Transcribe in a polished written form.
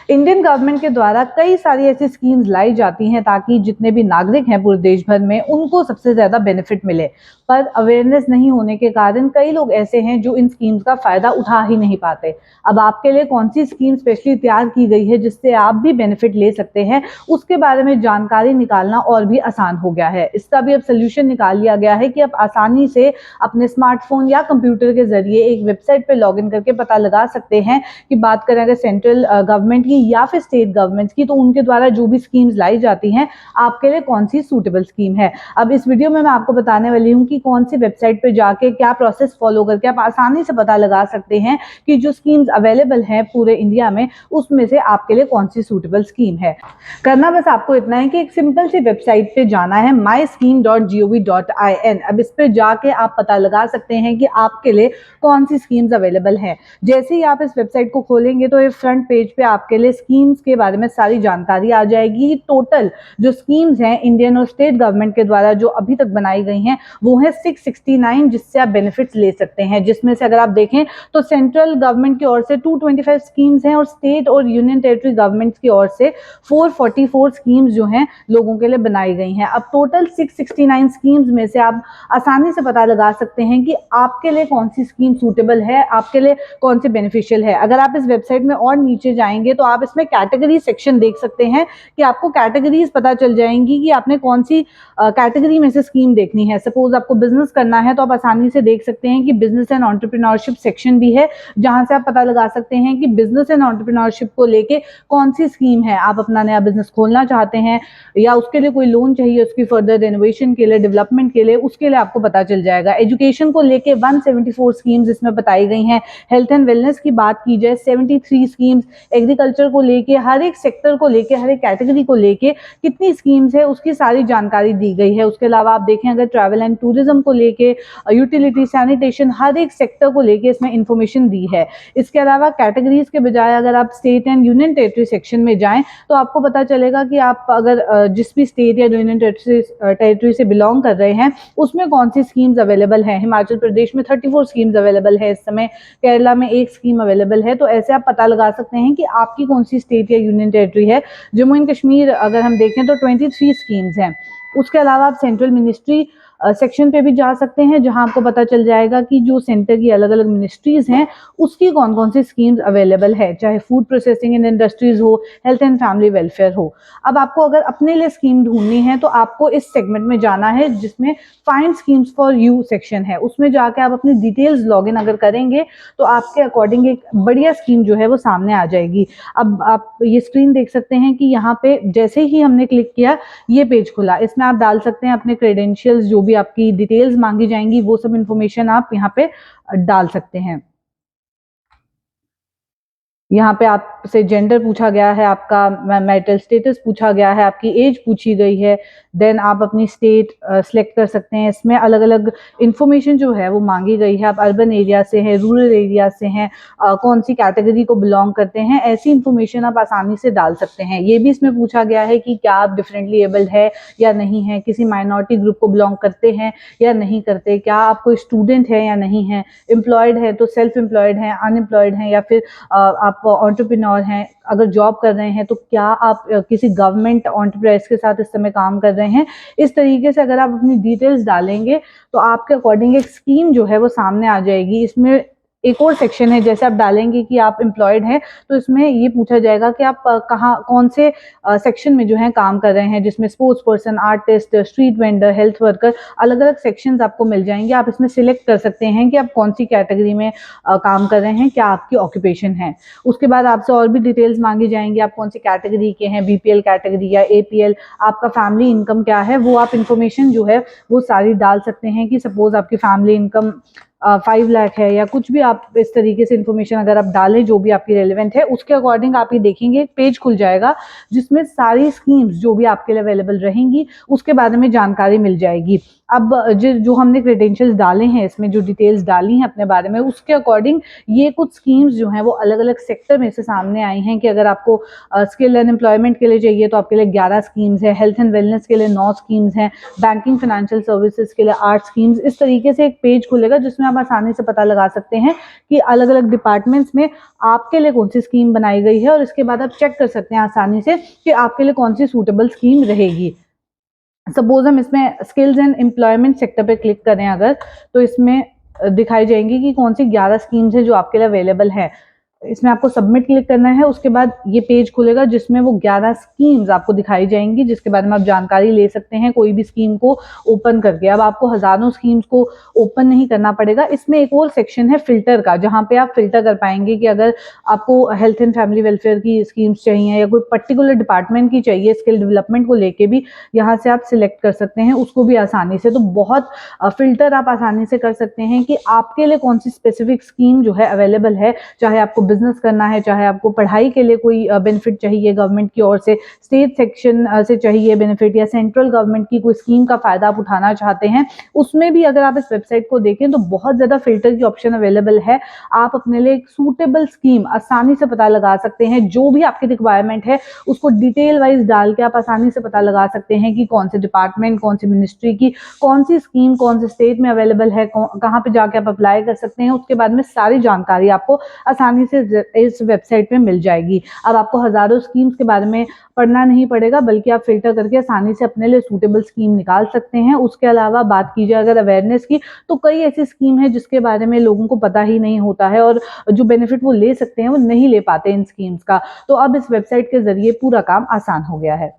Indian government के द्वारा कई सारी ऐसी स्कीम्स लाई जाती हैं ताकि जितने भी नागरिक हैं पूरे देश भर में उनको सबसे ज़्यादा बेनिफिट मिले, पर अवेयरनेस नहीं होने के कारण कई लोग ऐसे हैं जो इन स्कीम्स का फ़ायदा उठा ही नहीं पाते। अब आपके लिए कौन सी स्कीम स्पेशली तैयार की गई है जिससे आप भी बेनिफिट ले सकते हैं, उसके बारे में जानकारी निकालना और भी आसान हो गया है। इसका भी अब सोल्यूशन निकाल लिया गया है कि आप आसानी से अपने स्मार्टफोन या कंप्यूटर के ज़रिए एक वेबसाइट पर लॉगिन करके पता लगा सकते हैं कि बात करें अगर सेंट्रल गवर्नमेंट की या फिर स्टेट गवर्नमेंट की, तो उनके द्वारा जो भी स्कीम्स लाई जाती हैं आपके लिए कौन सी सूटेबल स्कीम है। अब इस वीडियो में मैं आपको बताने वाली हूँ कि कौन सी वेबसाइट पे जाके क्या प्रोसेस फॉलो करके आप आसानी से पता लगा सकते हैं कि जो स्कीम्स अवेलेबल हैं पूरे इंडिया में उसमें से आपके लिए कौन सी सूटेबल स्कीम है। करना बस आपको इतना है कि एक सिंपल सी वेबसाइट पे जाना है myscheme.gov.in। अब इस पे जाके आप पता लगा सकते हैं कि आपके लिए कौन सी स्कीम्स अवेलेबल हैं। जैसे ही आप इस वेबसाइट को खोलेंगे तो ये फ्रंट पेज पे आपके लिए स्कीम्स के बारे में सारी जानकारी आ जाएगी। टोटल जो स्कीम्स हैं इंडियन और स्टेट गवर्नमेंट के द्वारा जो अभी तक बनाई गई हैं वो है 669, जिससे आप बेनिफिट्स ले सकते हैं। जिसमें से अगर आप देखें तो सेंट्रल गवर्नमेंट की ओर से 225 स्कीम्स हैं और स्टेट और यूनियन टेरिटरी गवर्नमेंट की ओर से 444 स्कीम्स जो हैं लोगों के लिए बनाई गई हैं। अब टोटल 669 स्कीम्स में से आप आसानी से पता लगा सकते हैं कि आपके लिए कौन सी स्कीम सूटेबल है, आपके लिए कौन सी बेनिफिशियल है। अगर आप इस वेबसाइट में और नीचे जाएंगे तो आप इसमें कैटेगरी सेक्शन देख सकते हैं कि आपको कैटेगरीज पता चल जाएंगी कि आपने कौन सी कैटेगरी में से स्कीम देखनी है। सपोज आपको बिजनेस करना है तो आप आसानी से देख सकते हैं कि बिजनेस एंड एंटरप्रेन्योरशिप सेक्शन भी है, जहां से आप पता लगा सकते हैं कि बिजनेस एंड एंटरप्रेन्योरशिप को लेके कौन सी स्कीम है। आप अपना नया बिजनेस खोलना चाहते हैं या उसके लिए कोई लोन चाहिए उसकी फर्दर रेनोवेशन के लिए, डेवलपमेंट के लिए, उसके लिए आपको पता चल जाएगा। एजुकेशन को लेके 174 स्कीम्स इसमें बताई गई हैं। हेल्थ एंड वेलनेस की बात की जाए 73 स्कीम्स। एग्रीकल्चर को लेके, हर एक सेक्टर को लेके, हर एक कैटेगरी को लेके कितनी स्कीम्स है उसकी सारी जानकारी दी गई है। उसके अलावा आप देखें अगर ट्रैवल एंड टूरिज्म को लेके, यूटिलिटी, सैनिटेशन, हर एक सेक्टर को लेके इसमें इंफॉर्मेशन दी है। इसके अलावा कैटेगरीज के बजाय अगर आप state and union territory section में जाएं तो आपको पता चलेगा कि आप अगर जिस भी स्टेट या यूनियन टेरिटरी से बिलोंग कर रहे हैं उसमें कौन सी स्कीम्स अवेलेबल है। हिमाचल प्रदेश में 34 स्कीम्स अवेलेबल है इस समय, केरला में 1 स्कीम अवेलेबल है। तो ऐसे आप पता लगा सकते हैं कि आपकी कौन सी स्टेट या यूनियन टेरिटरी है। जम्मू एंड कश्मीर अगर हम देखें तो 23 स्कीम्स हैं। उसके अलावा आप सेंट्रल मिनिस्ट्री सेक्शन पे भी जा सकते हैं, जहां आपको पता चल जाएगा कि जो सेंटर की अलग अलग मिनिस्ट्रीज हैं उसकी कौन कौन सी स्कीम्स अवेलेबल है, चाहे फूड प्रोसेसिंग एंड इंडस्ट्रीज हो, हेल्थ एंड फैमिली वेलफेयर हो। अब आपको अगर अपने लिए स्कीम ढूंढनी है तो आपको इस सेगमेंट में जाना है जिसमें find schemes for you section है। उसमें जाके आप अपनी डिटेल्स लॉगिन अगर करेंगे तो आपके अकॉर्डिंग एक बढ़िया स्कीम जो है वो सामने आ जाएगी। अब आप ये स्क्रीन देख सकते हैं कि यहाँ पे जैसे ही हमने क्लिक किया ये पेज खुला। इसमें आप डाल सकते हैं अपने क्रेडेंशियल्स, जो भी आपकी डिटेल्स मांगी जाएंगी वो सब इंफॉर्मेशन आप यहाँ पे डाल सकते हैं। यहाँ पे आपसे जेंडर पूछा गया है, आपका मैरिटल स्टेटस पूछा गया है, आपकी एज पूछी गई है। देन आप अपनी स्टेट सिलेक्ट कर सकते हैं। इसमें अलग अलग इंफॉर्मेशन जो है वो मांगी गई है। आप अर्बन एरिया से हैं, रूरल एरिया से हैं, कौन सी कैटेगरी को बिलोंग करते हैं, ऐसी इंफॉर्मेशन आप आसानी से डाल सकते हैं। ये भी इसमें पूछा गया है कि क्या आप डिफरेंटली एबल्ड है या नहीं है, किसी माइनॉरिटी ग्रुप को बिलोंग करते हैं या नहीं करते, क्या आप कोई स्टूडेंट है या नहीं है, एम्प्लॉयड है तो सेल्फ एम्प्लॉयड हैं, अनएम्प्लॉयड हैं, या फिर आप एंटरप्रेन्योर हैं, अगर जॉब कर रहे हैं तो क्या आप किसी गवर्नमेंट एंटरप्राइज के साथ इस समय काम कर रहे हैं। इस तरीके से अगर आप अपनी डिटेल्स डालेंगे तो आपके अकॉर्डिंग एक स्कीम जो है वो सामने आ जाएगी। इसमें एक और सेक्शन है, जैसे आप डालेंगे कि आप एम्प्लॉयड हैं तो इसमें ये पूछा जाएगा कि आप कहाँ कौन से सेक्शन में जो है काम कर रहे हैं, जिसमें sports person, artist, street vendor, health worker, अलग अलग सेक्शंस आपको मिल जाएंगे। आप इसमें सिलेक्ट कर सकते हैं कि आप कौन सी कैटेगरी में काम कर रहे हैं, क्या आपकी ऑक्यूपेशन है। उसके बाद आपसे और भी डिटेल्स मांगी जाएंगी, आप कौन सी कैटेगरी के हैं, बीपीएल कैटेगरी या एपीएल, आपका फैमिली इनकम क्या है, वो आप इंफॉर्मेशन जो है वो सारी डाल सकते हैं कि सपोज आपकी फैमिली इनकम 5 लाख है या कुछ भी। आप इस तरीके से इंफॉर्मेशन अगर आप डालें जो भी आपकी रेलेवेंट है, उसके अकॉर्डिंग आप ये देखेंगे पेज खुल जाएगा जिसमें सारी स्कीम्स जो भी आपके लिए अवेलेबल रहेंगी उसके बारे में जानकारी मिल जाएगी। अब जो हमने क्रेडेंशियल्स डाले हैं, इसमें जो डिटेल्स डाली हैं अपने बारे में, उसके अकॉर्डिंग ये कुछ स्कीम्स जो हैं वो अलग अलग सेक्टर में से सामने आई हैं कि अगर आपको स्किल एंड एम्प्लॉयमेंट के लिए चाहिए तो आपके लिए 11 स्कीम्स है, हेल्थ एंड वेलनेस के लिए 9 स्कीम्स हैं, बैंकिंग फाइनेंशियल सर्विसेज के लिए 8 स्कीम्स। इस तरीके से एक पेज खुलेगा जिसमें आप आसानी से पता लगा सकते हैं कि अलग अलग डिपार्टमेंट्स में आपके लिए कौन सी स्कीम बनाई गई है, और इसके बाद आप चेक कर सकते हैं आसानी से कि आपके लिए कौन सी सूटेबल स्कीम रहेगी। सपोज हम इसमें स्किल्स एंड एम्प्लॉयमेंट सेक्टर पे क्लिक करें अगर, तो इसमें दिखाई जाएंगी कि कौन सी 11 स्कीम्स है जो आपके लिए अवेलेबल है। इसमें आपको सबमिट क्लिक करना है, उसके बाद ये पेज खुलेगा जिसमें वो 11 स्कीम्स आपको दिखाई जाएंगी, जिसके बारे में आप जानकारी ले सकते हैं कोई भी स्कीम को ओपन करके। अब आपको हजारों स्कीम्स को ओपन नहीं करना पड़ेगा। इसमें एक और सेक्शन है फिल्टर का, जहाँ पे आप फिल्टर कर पाएंगे कि अगर आपको हेल्थ एंड फैमिली वेलफेयर की स्कीम्स चाहिए या कोई पर्टिकुलर डिपार्टमेंट की चाहिए स्किल डेवलपमेंट को लेके भी, यहाँ से आप सिलेक्ट कर सकते हैं उसको भी आसानी से। तो बहुत फिल्टर आप आसानी से कर सकते हैं कि आपके लिए कौन सी स्पेसिफिक स्कीम जो है अवेलेबल है, चाहे आपको बिजनेस करना है, चाहे आपको पढ़ाई के लिए कोई बेनिफिट चाहिए गवर्नमेंट की ओर से, स्टेट सेक्शन से चाहिए बेनिफिट, या सेंट्रल गवर्नमेंट की कोई स्कीम का फायदा आप उठाना चाहते हैं, उसमें भी अगर आप इस वेबसाइट को देखें तो बहुत ज्यादा फिल्टर की ऑप्शन अवेलेबल है। आप अपने लिए एक सूटेबल स्कीम आसानी से पता लगा सकते हैं, जो भी आपकी रिक्वायरमेंट है उसको डिटेल वाइज डाल के आप आसानी से पता लगा सकते हैं कि कौन से डिपार्टमेंट, कौन सी मिनिस्ट्री की कौन सी स्कीम कौन से स्टेट में अवेलेबल है, कहाँ पे जाके आप अप्लाई कर सकते हैं। उसके बाद में सारी जानकारी आपको आसानी से इस वेबसाइट पे मिल जाएगी। अब आपको हजारों स्कीम्स के बारे में पढ़ना नहीं पड़ेगा, बल्कि आप फिल्टर करके आसानी से अपने लिए सूटेबल स्कीम निकाल सकते हैं। उसके अलावा बात की जाए अगर अवेयरनेस की, तो कई ऐसी स्कीम है जिसके बारे में लोगों को पता ही नहीं होता है, और जो बेनिफिट वो ले सकते हैं वो नहीं ले पाते इन स्कीम्स का। तो अब इस वेबसाइट के जरिए पूरा काम आसान हो गया है।